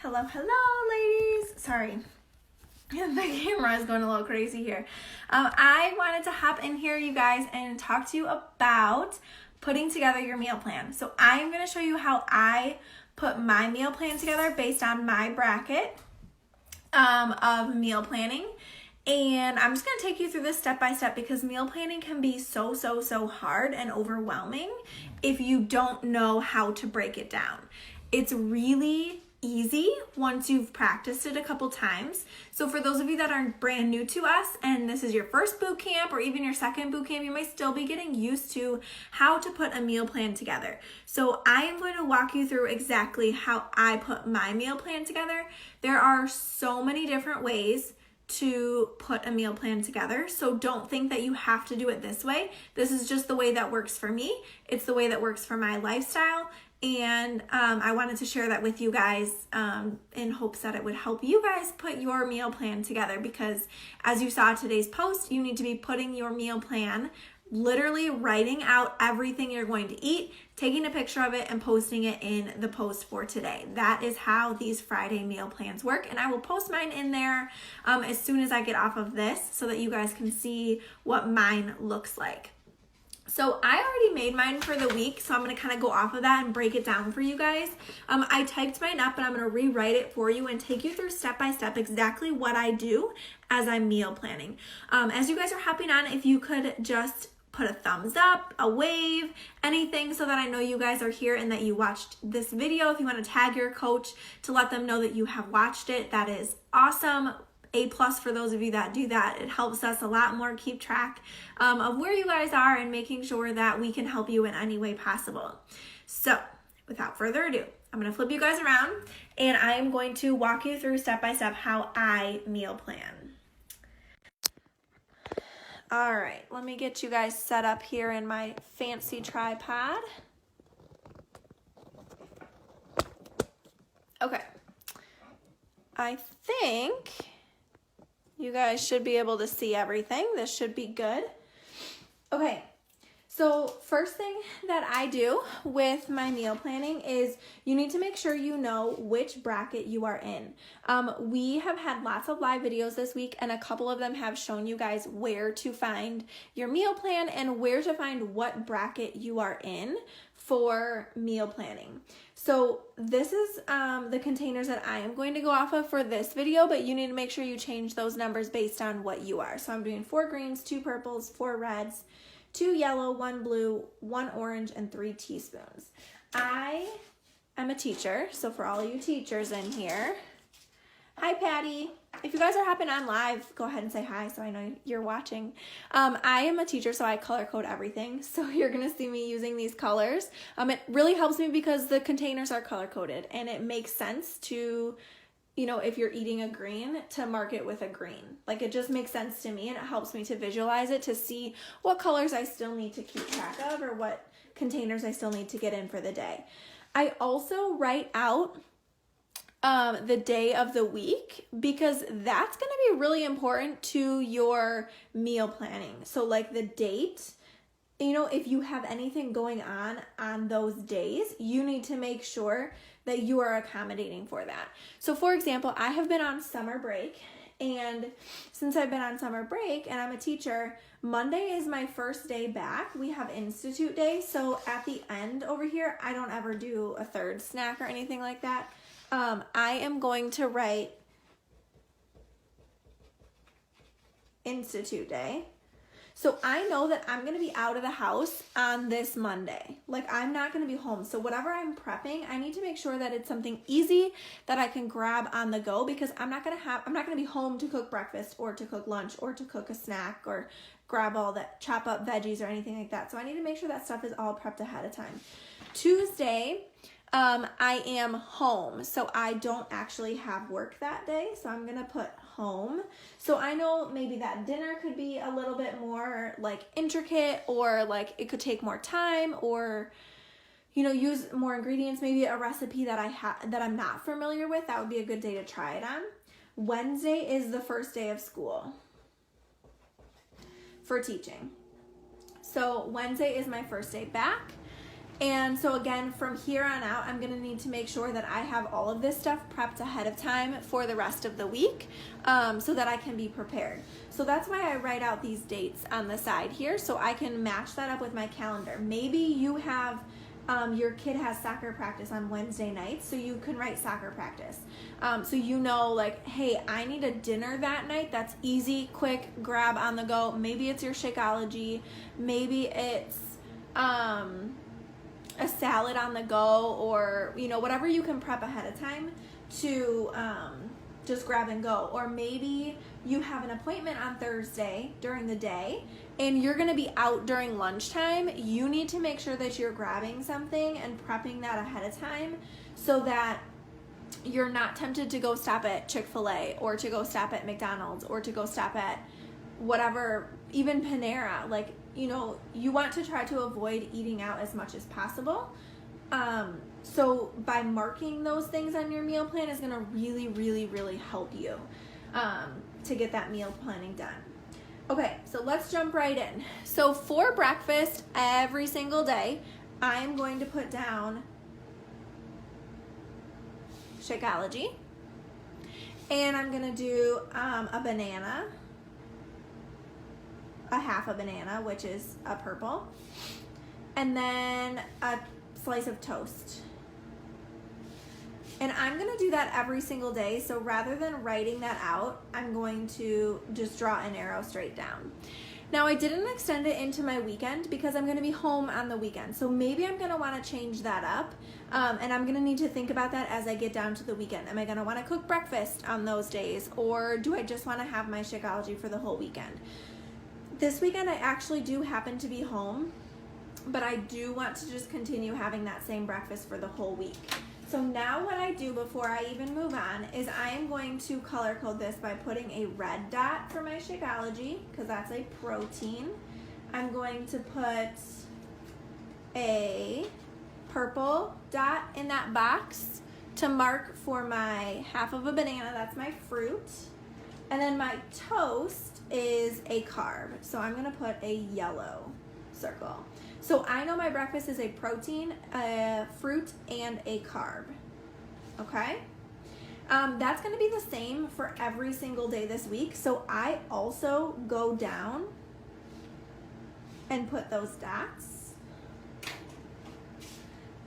Hello, ladies. Sorry, the camera is going a little crazy here. I wanted to hop in here, you guys, and talk to you about putting together your meal plan. So I'm going to show you how I put my meal plan together based on my bracket of meal planning. And I'm just going to take you through this step by step because meal planning can be so hard and overwhelming if you don't know how to break it down. It's really easy once you've practiced it a couple times. So for those of you that are brand new to us and this is your first boot camp or even your second boot camp, you might still be getting used to how to put a meal plan together. So I am going to walk you through exactly how I put my meal plan together. There are so many different ways to put a meal plan together. So don't think that you have to do it this way. This is just the way that works for me. It's the way that works for my lifestyle. And I wanted to share that with you guys in hopes that it would help you guys put your meal plan together because as you saw today's post, you need to be putting your meal plan, literally writing out everything you're going to eat, taking a picture of it and posting it in the post for today. That is how these Friday meal plans work. And I will post mine in there as soon as I get off of this so that you guys can see what mine looks like. So I already made mine for the week, so I'm going to kind of go off of that and break it down for you guys. I typed mine up, but I'm going to rewrite it for you and take you through step by step exactly what I do as I'm meal planning. As you guys are hopping on, if you could just put a thumbs up, a wave, anything so that I know you guys are here and that you watched this video. If you want to tag your coach to let them know that you have watched it, that is awesome. A+ for those of you that do that. It helps us a lot more keep track of where you guys are and making sure that we can help you in any way possible. So without further ado, I'm going to flip you guys around and I am going to walk you through step by step how I meal plan. All right, let me get you guys set up here in my fancy tripod. Okay, I think you guys should be able to see everything. This should be good. Okay, so first thing that I do with my meal planning is you need to make sure you know which bracket you are in. We have had lots of live videos this week and a couple of them have shown you guys where to find your meal plan and where to find what bracket you are in for meal planning. So this is the containers that I am going to go off of for this video, but you need to make sure you change those numbers based on what you are. So I'm doing 4 greens, 2 purples, 4 reds, 2 yellow, 1 blue, 1 orange, and 3 teaspoons. I am a teacher, so for all you teachers in here, hi Patty. If you guys are hopping on live, go ahead and say hi so I know you're watching. I am a teacher, so I color code everything. So you're going to see me using these colors. It really helps me because the containers are color coded and it makes sense to, you know, if you're eating a green, to mark it with a green. Like it just makes sense to me and it helps me to visualize it to see what colors I still need to keep track of or what containers I still need to get in for the day. I also write out the day of the week because that's going to be really important to your meal planning. So like the date, you know, if you have anything going on those days, you need to make sure that you are accommodating for that. So for example, I have been on summer break and since I've been on summer break and I'm a teacher, Monday is my first day back. We have Institute Day. So at the end over here, I don't ever do a third snack or anything like that. I am going to write Institute Day. So I know that I'm going to be out of the house on this Monday. Like I'm not going to be home. So whatever I'm prepping, I need to make sure that it's something easy that I can grab on the go because I'm not going to be home to cook breakfast or to cook lunch or to cook a snack or grab all that, chop up veggies or anything like that. So I need to make sure that stuff is all prepped ahead of time. Tuesday, I am home, so I don't actually have work that day, so I'm going to put home. So I know maybe that dinner could be a little bit more like intricate or like it could take more time or, you know, use more ingredients, maybe a recipe that I'm not familiar with. That would be a good day to try it on. Wednesday is the first day of school for teaching. So Wednesday is my first day back. And so again, from here on out, I'm gonna need to make sure that I have all of this stuff prepped ahead of time for the rest of the week, so that I can be prepared. So that's why I write out these dates on the side here, so I can match that up with my calendar. Maybe you have, your kid has soccer practice on Wednesday nights, so you can write soccer practice. So you know, like, hey, I need a dinner that night that's easy, quick, grab on the go. Maybe it's your Shakeology, maybe it's a salad on the go, or whatever you can prep ahead of time to just grab and go. Or maybe you have an appointment on Thursday during the day and you're going to be out during lunchtime. You need to make sure that you're grabbing something and prepping that ahead of time so that you're not tempted to go stop at Chick-fil-A or to go stop at McDonald's or to go stop at whatever, even Panera. Like, you want to try to avoid eating out as much as possible. So by marking those things on your meal plan is going to really, really, really help you to get that meal planning done. Okay, so let's jump right in. So for breakfast every single day, I'm going to put down Shakeology, and I'm going to do a banana, a half a banana, which is a purple, and then a slice of toast. And I'm going to do that every single day. So rather than writing that out, I'm going to just draw an arrow straight down. Now, I didn't extend it into my weekend because I'm going to be home on the weekend. So maybe I'm going to want to change that up. And I'm going to need to think about that as I get down to the weekend. Am I going to want to cook breakfast on those days? Or do I just want to have my Shakeology for the whole weekend? This weekend, I actually do happen to be home, but I do want to just continue having that same breakfast for the whole week. So now what I do before I even move on is I am going to color code this by putting a red dot for my Shakeology because that's a protein. I'm going to put a purple dot in that box to mark for my half of a banana, that's my fruit. And then my toast is a carb, so I'm gonna put a yellow circle. So I know my breakfast is a protein, a fruit, and a carb, okay? That's gonna be the same for every single day this week. So I also go down and put those dots.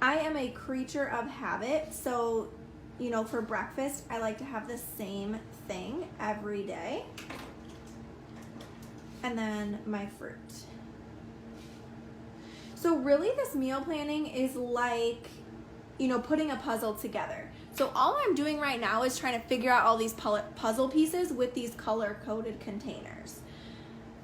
I am a creature of habit. So, for breakfast, I like to have the same thing every day. And then my fruit. So really this meal planning is like, putting a puzzle together. So all I'm doing right now is trying to figure out all these puzzle pieces with these color-coded containers.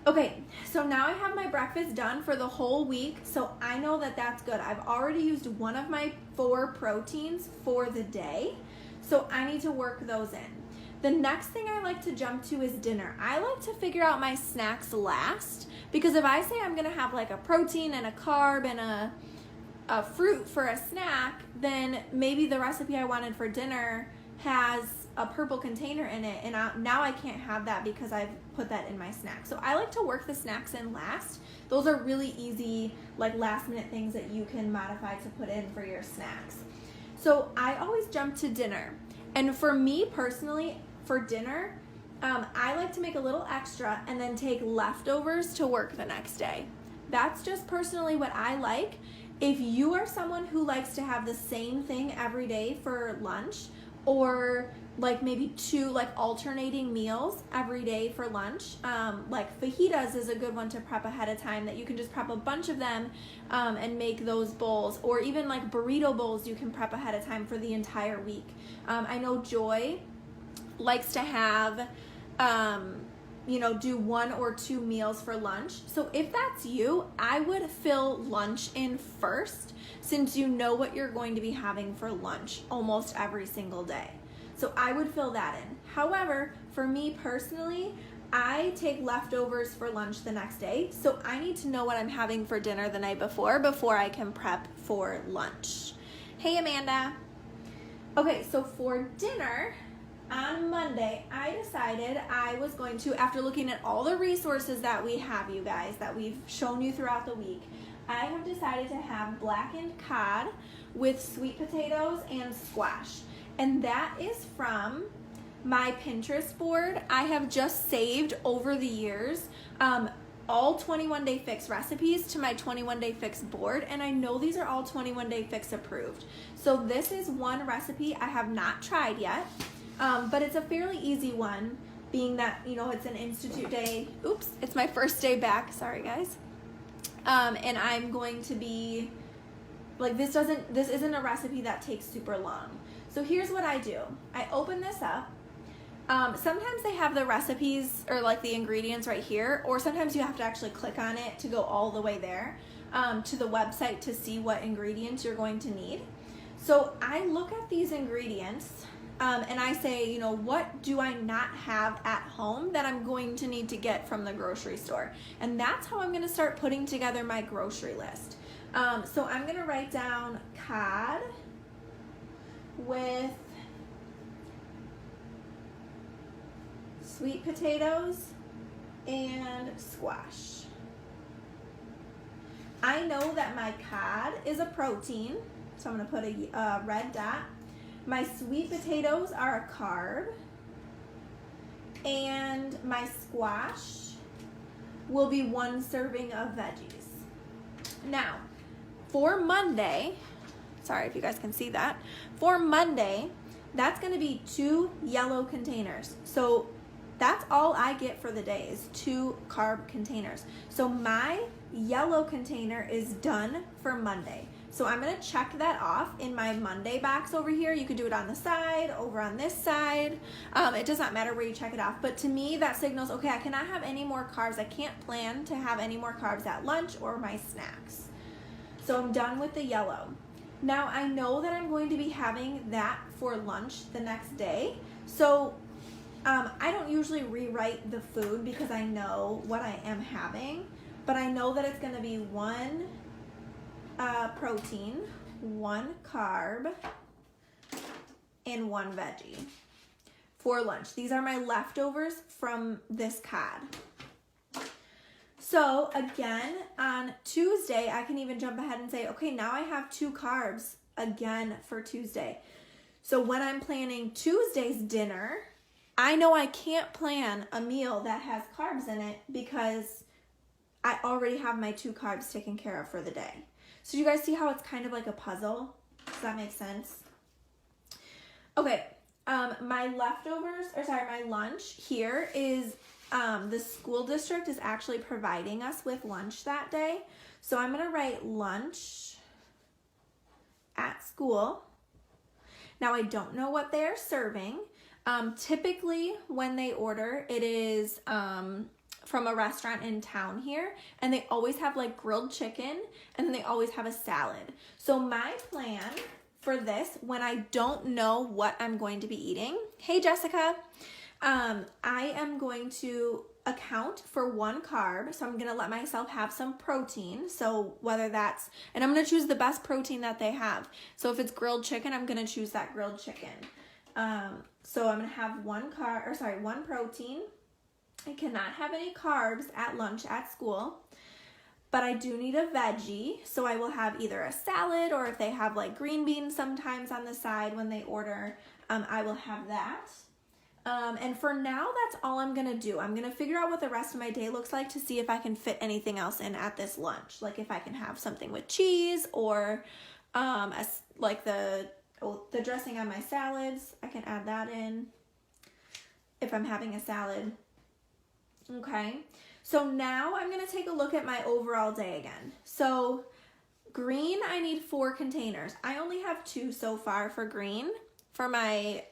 Okay, so now I have my breakfast done for the whole week, so I know that that's good. I've already used one of my 4 proteins for the day, so I need to work those in. The next thing I like to jump to is dinner. I like to figure out my snacks last, because if I say I'm gonna have like a protein and a carb and a fruit for a snack, then maybe the recipe I wanted for dinner has a purple container in it, and now I can't have that because I've put that in my snack. So I like to work the snacks in last. Those are really easy, like last minute things that you can modify to put in for your snacks. So I always jump to dinner. And for me personally, for dinner, I like to make a little extra and then take leftovers to work the next day. That's just personally what I like. If you are someone who likes to have the same thing every day for lunch, or like maybe 2 like alternating meals every day for lunch, like fajitas is a good one to prep ahead of time, that you can just prep a bunch of them and make those bowls, or even like burrito bowls you can prep ahead of time for the entire week. I know Joy likes to have do 1 or 2 meals for lunch. So if that's you, I would fill lunch in first, since you know what you're going to be having for lunch almost every single day. So I would fill that in. However, for me personally, I take leftovers for lunch the next day. So I need to know what I'm having for dinner the night before I can prep for lunch. Hey, Amanda. Okay, so for dinner, on Monday, I decided I was going to, after looking at all the resources that we have, you guys, that we've shown you throughout the week, I have decided to have blackened cod with sweet potatoes and squash. And that is from my Pinterest board. I have just saved over the years all 21 Day Fix recipes to my 21 Day Fix board, and I know these are all 21 Day Fix approved. So this is one recipe I have not tried yet, but it's a fairly easy one, being that, you know, it's an Institute day. Oops, it's my first day back, sorry guys. And I'm going to be, like, this isn't a recipe that takes super long. So here's what I do. I open this up. Sometimes they have the recipes or like the ingredients right here, or sometimes you have to actually click on it to go all the way there to the website to see what ingredients you're going to need. So I look at these ingredients and I say, you know, what do I not have at home that I'm going to need to get from the grocery store? And that's how I'm going to start putting together my grocery list. So I'm going to write down cod with sweet potatoes and squash. I know that my cod is a protein, so I'm going to put a red dot. My sweet potatoes are a carb, and my squash will be 1 serving of veggies. Now, for Monday, sorry if you guys can see that, for Monday, that's going to be 2 yellow containers. So that's all I get for the day is 2 carb containers. So my yellow container is done for Monday. So I'm going to check that off in my Monday box over here. You could do it on the side, over on this side. It does not matter where you check it off. But to me, that signals, okay, I cannot have any more carbs. I can't plan to have any more carbs at lunch or my snacks. So I'm done with the yellow. Now I know that I'm going to be having that for lunch the next day. So I don't usually rewrite the food because I know what I am having, but I know that it's going to be 1 protein, 1 carb, and 1 veggie for lunch. These are my leftovers from this cod. So again, on Tuesday, I can even jump ahead and say, okay, now I have 2 carbs again for Tuesday. So when I'm planning Tuesday's dinner, I know I can't plan a meal that has carbs in it because I already have my 2 carbs taken care of for the day. So you guys see how it's kind of like a puzzle? Does that make sense? Okay, my lunch here is, the school district is actually providing us with lunch that day. So I'm going to write lunch at school. Now I don't know what they're serving. Typically when they order, it is from a restaurant in town here, and they always have like grilled chicken, and then they always have a salad. So my plan for this, when I don't know what I'm going to be eating, hey Jessica, I am going to account for 1 carb, so I'm going to let myself have some protein. So whether that's, and I'm going to choose the best protein that they have. So if it's grilled chicken, I'm going to choose that grilled chicken. So I'm going to have 1 protein. I cannot have any carbs at lunch at school, but I do need a veggie. So I will have either a salad, or if they have like green beans sometimes on the side when they order, I will have that. And for now, that's all I'm going to do. I'm going to figure out what the rest of my day looks like to see if I can fit anything else in at this lunch. Like if I can have something with cheese, or like the dressing on my salads, I can add that in if I'm having a salad. Okay, so now I'm going to take a look at my overall day again. So green, I need 4 containers. I only have 2 so far for green for my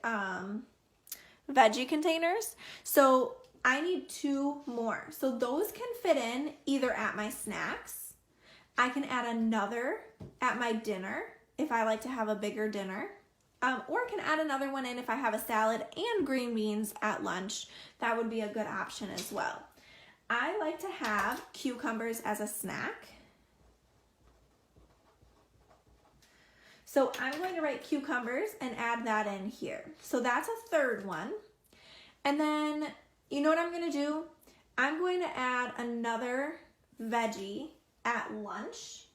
veggie containers. So I need 2 more. So those can fit in either at my snacks. I can add another at my dinner if I like to have a bigger dinner. Or I can add another one in if I have a salad and green beans at lunch. That would be a good option as well. I like to have cucumbers as a snack. So I'm going to write cucumbers and add that in here. So that's a 3rd one. And then, you know what I'm going to do? I'm going to add another veggie at lunch.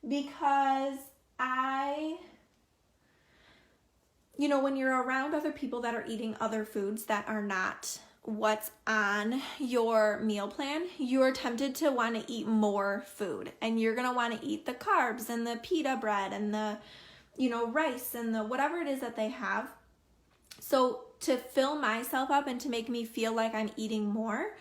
because when you're around other people that are eating other foods that are not what's on your meal plan, you're tempted to want to eat more food, and you're going to want to eat the carbs and the pita bread and the, rice and the whatever it is that they have. So to fill myself up and to make me feel like I'm eating more,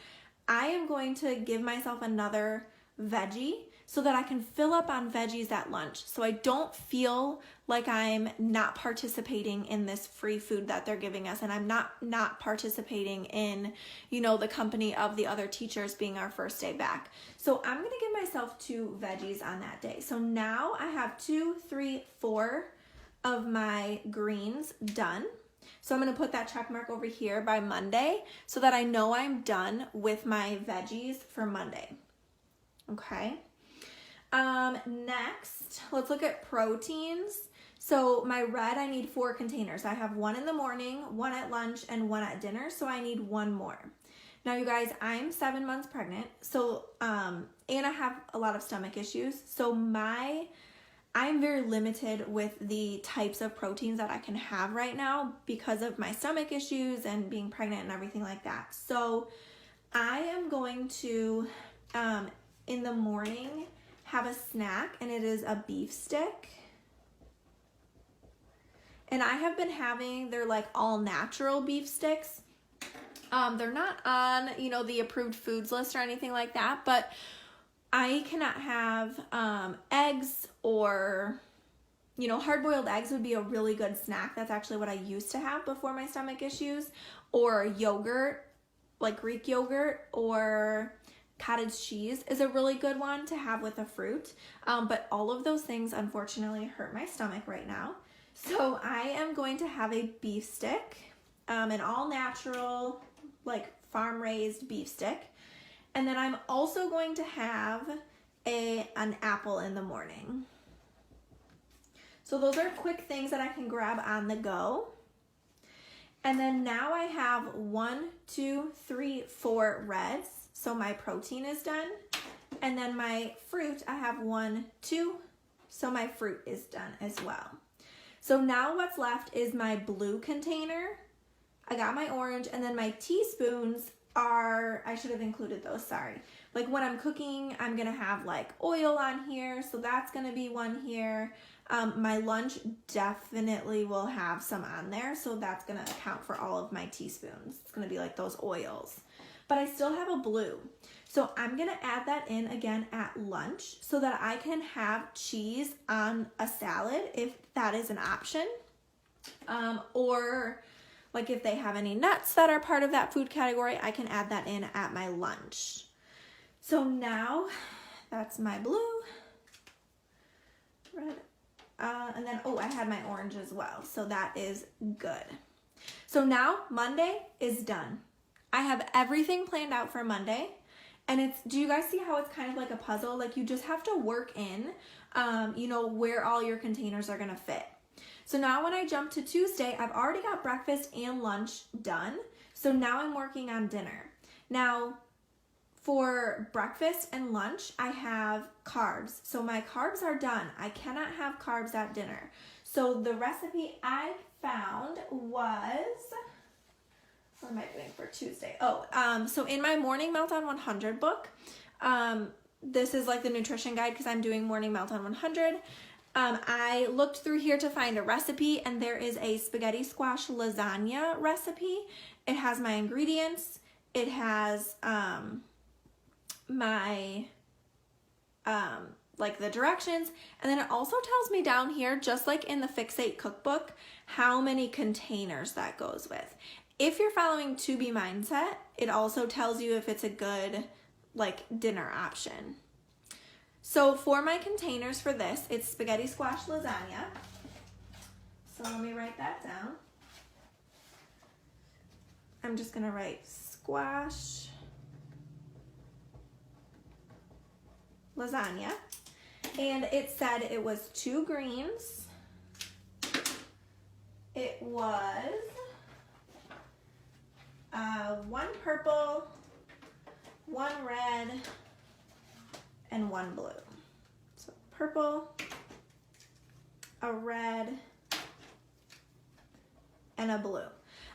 I am going to give myself another veggie so that I can fill up on veggies at lunch. So I don't feel like I'm not participating in this free food that they're giving us, and I'm not participating in, the company of the other teachers being our first day back. So I'm going to give myself 2 veggies on that day. So now I have 2, 3, 4 of my greens done. So I'm going to put that check mark over here by Monday so that I know I'm done with my veggies for Monday. Okay. Next, let's look at proteins. So my red, I need 4 containers. I have 1 in the morning, 1 at lunch, and 1 at dinner. So I need 1 more. Now, you guys, I'm 7 months pregnant. So, and I have a lot of stomach issues. So I'm very limited with the types of proteins that I can have right now because of my stomach issues and being pregnant and everything like that. So I am going to, in the morning, have a snack, and it is a beef stick. And I have been having their all natural beef sticks. They're not on, the approved foods list or anything like that, but I cannot have eggs or, hard-boiled eggs would be a really good snack. That's actually what I used to have before my stomach issues. Or yogurt, like Greek yogurt, or cottage cheese is a really good one to have with a fruit. But all of those things, unfortunately, hurt my stomach right now. So I am going to have a beef stick, an all-natural, farm-raised beef stick. And then I'm also going to have an apple in the morning. So those are quick things that I can grab on the go. And then now I have 1, 2, 3, 4 reds. So my protein is done. And then my fruit, I have 1, 2. So my fruit is done as well. So now what's left is my blue container. I got my orange, and then my teaspoons are, I should have included those, sorry. When I'm cooking, I'm gonna have oil on here, so that's gonna be 1 here. My lunch definitely will have some on there, so that's gonna account for all of my teaspoons. It's gonna be those oils. But I still have a blue. So I'm gonna add that in again at lunch so that I can have cheese on a salad if that is an option. Or if they have any nuts that are part of that food category, I can add that in at my lunch. So now that's my blue, red, and then, I had my orange as well. So that is good. So now Monday is done. I have everything planned out for Monday. And do you guys see how it's kind of like a puzzle? You just have to work in, where all your containers are going to fit. So now when I jump to Tuesday, I've already got breakfast and lunch done. So now I'm working on dinner. Now, for breakfast and lunch, I have carbs. So my carbs are done. I cannot have carbs at dinner. So the recipe I found was, what am I doing for Tuesday? So in my Morning Meltdown 100 book, this is the nutrition guide because I'm doing Morning Meltdown 100. I looked through here to find a recipe, and there is a spaghetti squash lasagna recipe. It has my ingredients. It has my the directions, and then it also tells me down here, just like in the Fixate cookbook, how many containers that goes with. If you're following To Be Mindset, it also tells you if it's a good dinner option. So for my containers for this, it's spaghetti squash lasagna. So let me write that down. I'm just gonna write squash lasagna. And it said it was 2 greens. It was 1 purple, 1 red, and 1 blue. So purple, a red, and a blue.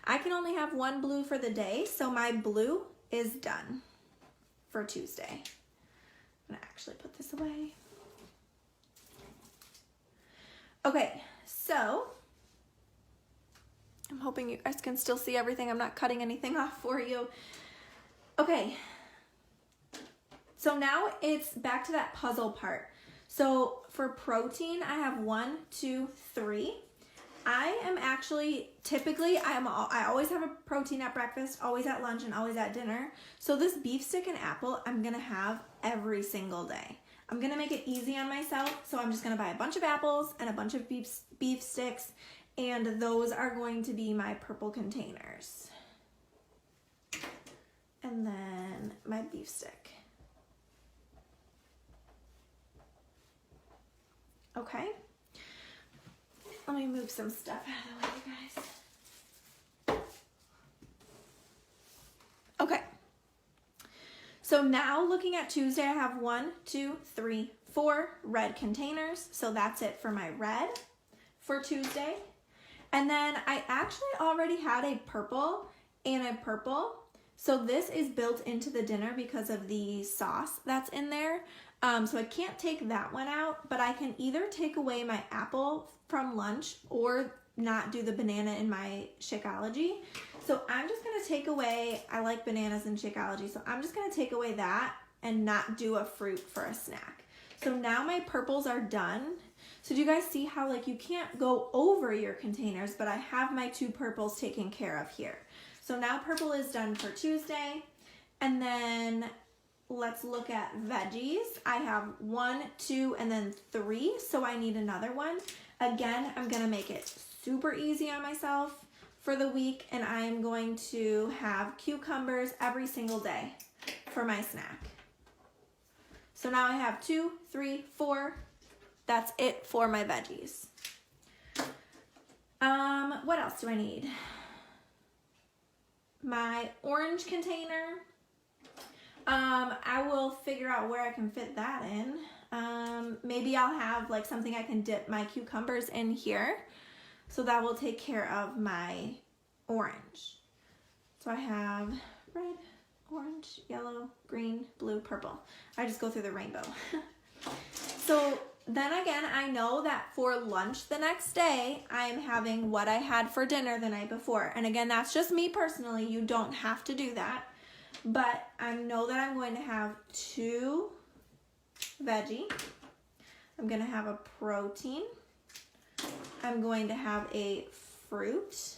I can only have one blue for the day, so my blue is done for Tuesday. I'm gonna actually put this away. Okay, so I'm hoping you guys can still see everything. I'm not cutting anything off for you. Okay, so now it's back to that puzzle part. So for protein, I have 1, 2, 3. I am actually, typically, I always have a protein at breakfast, always at lunch, and always at dinner. So this beef stick and apple, I'm gonna have every single day. I'm gonna make it easy on myself, so I'm just gonna buy a bunch of apples and a bunch of beef sticks, and those are going to be my purple containers. And then my beef stick. Okay. Let me move some stuff out of the way, you guys. Okay. So now looking at Tuesday, I have 1, 2, 3, 4 red containers. So that's it for my red for Tuesday. And then I actually already had a purple and a purple. So this is built into the dinner because of the sauce that's in there. So I can't take that one out, but I can either take away my apple from lunch or not do the banana in my Shakeology. So I'm just gonna take away, I like bananas in Shakeology, so I'm just gonna take away that and not do a fruit for a snack. So now my purples are done. So do you guys see how like you can't go over your containers, but I have my 2 purples taken care of here. So now purple is done for Tuesday. And then let's look at veggies. I have 1, 2, and then 3, so I need another one. Again, I'm gonna make it super easy on myself for the week, and I am going to have cucumbers every single day for my snack. So now I have 2, 3, 4. That's it for my veggies. What else do I need? My orange container. I will figure out where I can fit that in. Maybe I'll have like something I can dip my cucumbers in here. So that will take care of my orange. So I have red, orange, yellow, green, blue, purple. I just go through the rainbow. So then again, I know that for lunch the next day, I'm having what I had for dinner the night before. And again, that's just me personally. You don't have to do that. But I know that I'm going to have 2 veggie. I'm going to have a protein. I'm going to have a fruit.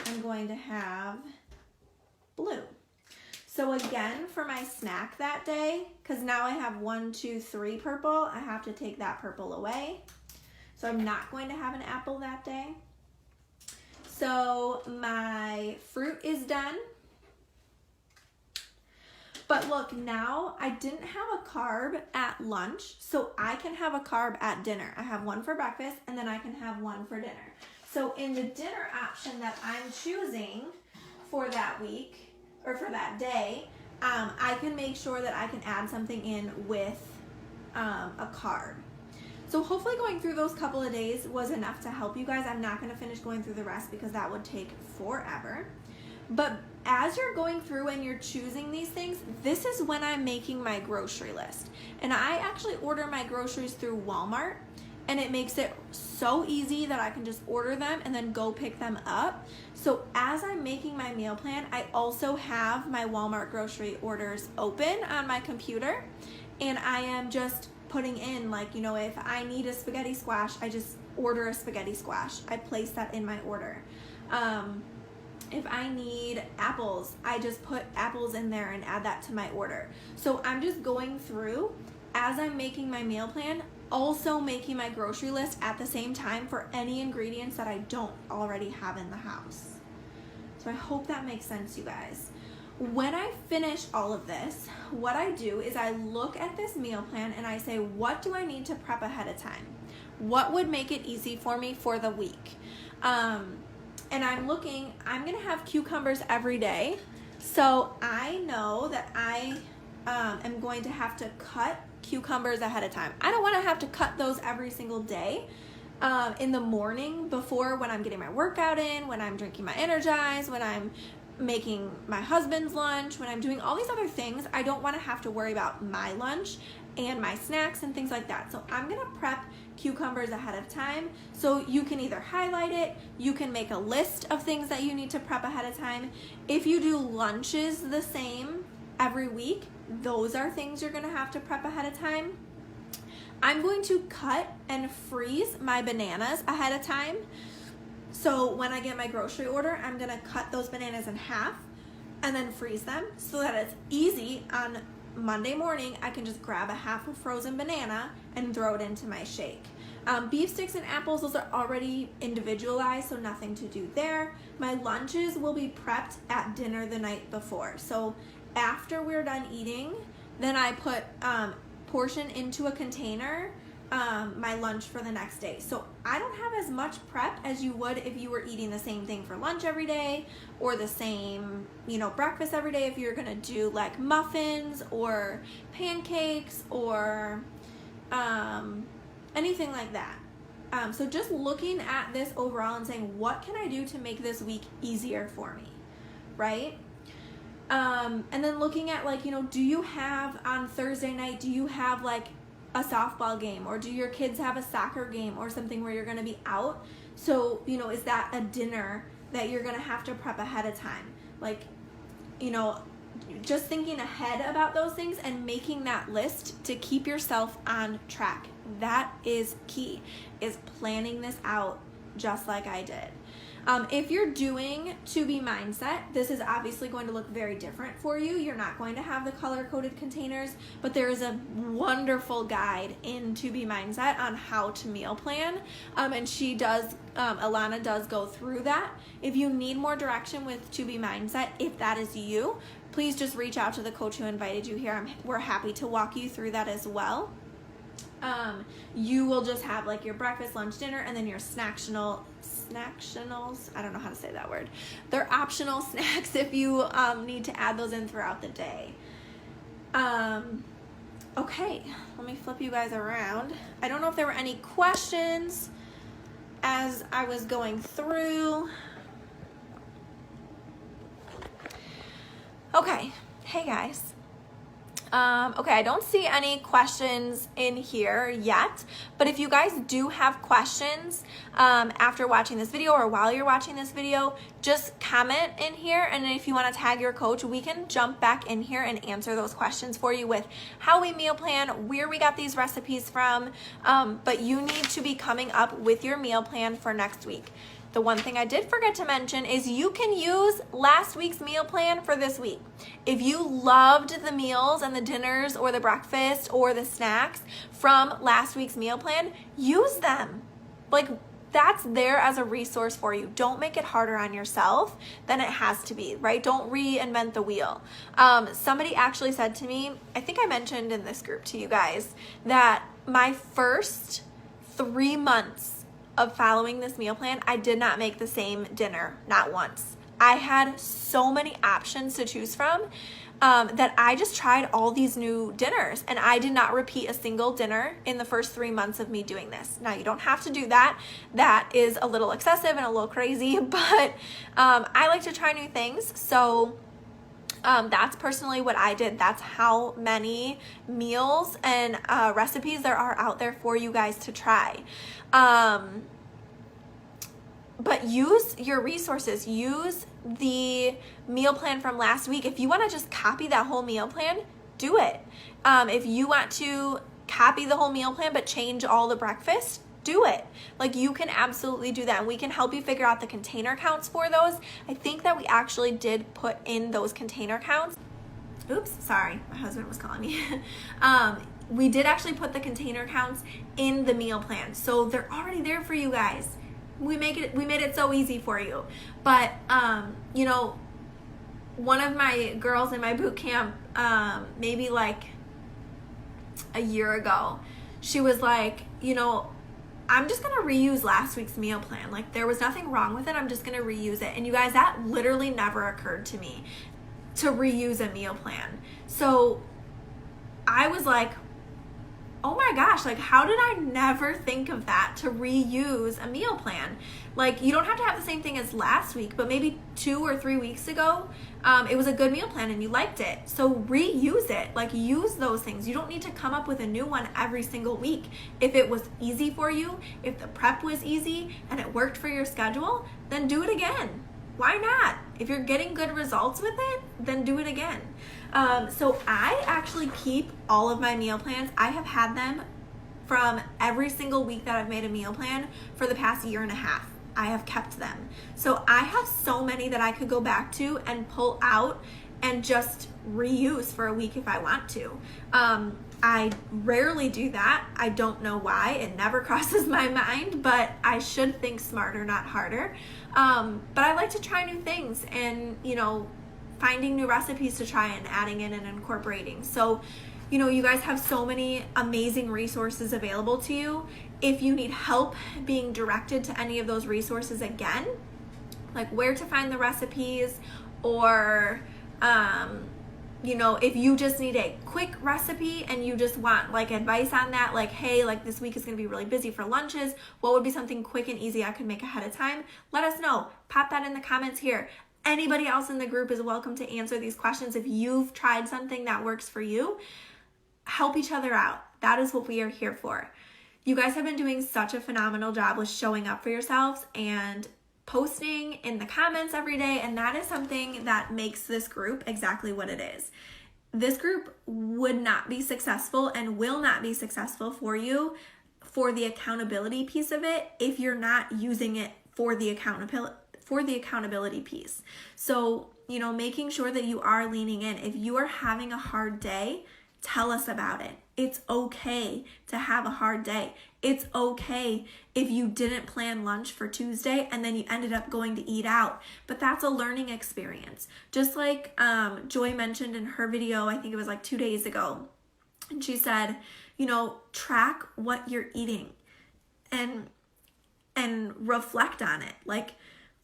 I'm going to have blue. So again, for my snack that day, because now I have 1, 2, 3 purple, I have to take that purple away. So I'm not going to have an apple that day. So my fruit is done. But look, now I didn't have a carb at lunch, so I can have a carb at dinner. I have 1 for breakfast, and then I can have 1 for dinner. So in the dinner option that I'm choosing for that week, or for that day, I can make sure that I can add something in with a carb. So hopefully going through those couple of days was enough to help you guys. I'm not going to finish going through the rest because that would take forever. But as you're going through and you're choosing these things, this is when I'm making my grocery list. And I actually order my groceries through Walmart, and it makes it so easy that I can just order them and then go pick them up. So as I'm making my meal plan, I also have my Walmart grocery orders open on my computer, and I am just putting in, like, you know, if I need a spaghetti squash, I just order a spaghetti squash. I place that in my order. If I need apples, I just put apples in there and add that to my order. So I'm just going through as I'm making my meal plan, also making my grocery list at the same time for any ingredients that I don't already have in the house. So I hope that makes sense, you guys. When I finish all of this, what I do is I look at this meal plan and I say, what do I need to prep ahead of time? What would make it easy for me for the week? And I'm gonna have cucumbers every day. So I know that I am going to have to cut cucumbers ahead of time. I don't want to have to cut those every single day. In the morning before, when I'm getting my workout in, when I'm drinking my Energize, when I'm making my husband's lunch, when I'm doing all these other things, I don't want to have to worry about my lunch and my snacks and things like that. So I'm going to prep cucumbers ahead of time. So you can either highlight it, you can make a list of things that you need to prep ahead of time. If you do lunches the same every week, those are things you're going to have to prep ahead of time. I'm going to cut and freeze my bananas ahead of time. So when I get my grocery order, I'm going to cut those bananas in half and then freeze them so that it's easy. On Monday morning, I can just grab a half a frozen banana and throw it into my shake. Beef sticks and apples, those are already individualized, so nothing to do there. My lunches will be prepped at dinner the night before. So after we're done eating, then I put portion into a container my lunch for the next day. So I don't have as much prep as you would if you were eating the same thing for lunch every day, or the same, breakfast every day, if you're gonna do like muffins or pancakes or anything like that. So just looking at this overall and saying, what can I do to make this week easier for me, right? And then looking at do you have on Thursday night, do you have like a softball game, or do your kids have a soccer game or something where you're going to be out? So, is that a dinner that you're going to have to prep ahead of time? Just thinking ahead about those things and making that list to keep yourself on track. That is key, is planning this out just like I did. If you're doing To Be Mindset, this is obviously going to look very different for you. You're not going to have the color-coded containers, but there is a wonderful guide in To Be Mindset on how to meal plan, and she does, Alana does go through that. If you need more direction with To Be Mindset, if that is you, please just reach out to the coach who invited you here. We're happy to walk you through that as well. You will just have like your breakfast, lunch, dinner, and then your snacktionals. I don't know how to say that word. They're optional snacks if you need to add those in throughout the day. Okay, let me flip you guys around. I don't know if there were any questions as I was going through. Okay, hey guys. Okay, I don't see any questions in here yet, but if you guys do have questions after watching this video or while you're watching this video, just comment in here, and if you want to tag your coach, we can jump back in here and answer those questions for you with how we meal plan, where we got these recipes from, but you need to be coming up with your meal plan for next week. The one thing I did forget to mention is you can use last week's meal plan for this week. If you loved the meals and the dinners or the breakfast or the snacks from last week's meal plan, use them. That's there as a resource for you. Don't make it harder on yourself than it has to be, right? Don't reinvent the wheel. Somebody actually said to me, I think I mentioned in this group to you guys, that my first 3 months of following this meal plan, I did not make the same dinner, not once. I had so many options to choose from that I just tried all these new dinners, and I did not repeat a single dinner in the first 3 months of me doing this. Now, you don't have to do that. That is a little excessive and a little crazy, but I like to try new things. So that's personally what I did. That's how many meals and recipes there are out there for you guys to try. But use your resources. Use the meal plan from last week. If you want to just copy that whole meal plan, do it. If you want to copy the whole meal plan but change all the breakfast, do it. You can absolutely do that, and we can help you figure out the container counts for those. I think that we actually did put in those container counts. Oops, sorry, my husband was calling me. We did actually put the container counts in the meal plan, so they're already there for you guys. We made it so easy for you. But one of my girls in my boot camp, maybe like a year ago, she was like, I'm just gonna reuse last week's meal plan. There was nothing wrong with it. I'm just gonna reuse it. And you guys, that literally never occurred to me to reuse a meal plan. So I was like, oh my gosh, like how did I never think of that, to reuse a meal plan? Like you don't have to have the same thing as last week, but maybe 2 or 3 weeks ago, it was a good meal plan and you liked it. So reuse it, like use those things. You don't need to come up with a new one every single week. If it was easy for you, if the prep was easy and it worked for your schedule, then do it again. Why not? If you're getting good results with it, then do it again. So I actually keep all of my meal plans. I have had them from every single week that I've made a meal plan for the past 1.5 years. I have kept them. So I have so many that I could go back to and pull out and just reuse for a week if I want to. I rarely do that. I don't know why. It never crosses my mind, but I should think smarter, not harder. But I like to try new things and, finding new recipes to try and adding in and incorporating. So, you guys have so many amazing resources available to you. If you need help being directed to any of those resources again, like where to find the recipes, or if you just need a quick recipe and you just want like advice on that, like, hey, like this week is going to be really busy for lunches, what would be something quick and easy I could make ahead of time? Let us know. Pop that in the comments here. Anybody else in the group is welcome to answer these questions. If you've tried something that works for you, help each other out. That is what we are here for. You guys have been doing such a phenomenal job with showing up for yourselves and posting in the comments every day, and that is something that makes this group exactly what it is. This group would not be successful and will not be successful for you for the accountability piece of it if you're not using it for the accountability piece. So, making sure that you are leaning in. If you are having a hard day, tell us about it. It's okay to have a hard day. It's okay if you didn't plan lunch for Tuesday and then you ended up going to eat out. But that's a learning experience. Just like Joy mentioned in her video, I think it was like 2 days ago. And she said, track what you're eating and reflect on it. Like,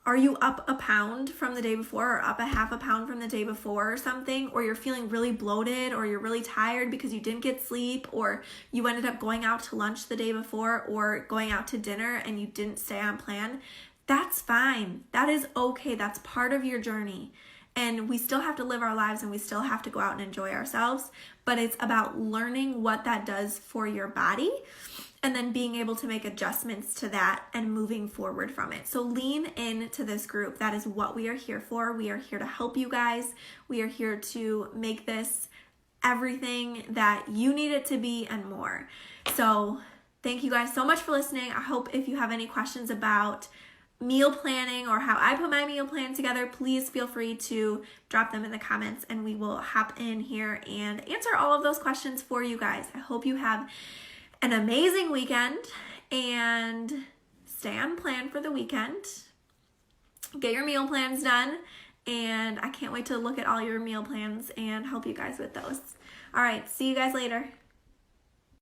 are you up a pound from the day before, or up a half a pound from the day before or something? Or you're feeling really bloated, or you're really tired because you didn't get sleep, or you ended up going out to lunch the day before or going out to dinner and you didn't stay on plan. That's fine. That is okay. That's part of your journey. And we still have to live our lives and we still have to go out and enjoy ourselves. But it's about learning what that does for your body and then being able to make adjustments to that and moving forward from it. So lean into this group. That is what we are here for. We are here to help you guys. We are here to make this everything that you need it to be and more. So thank you guys so much for listening. I hope if you have any questions about meal planning or how I put my meal plan together, please feel free to drop them in the comments and we will hop in here and answer all of those questions for you guys. I hope you have an amazing weekend and stay on plan for the weekend. Get your meal plans done, and I can't wait to look at all your meal plans and help you guys with those. All right, see you guys later.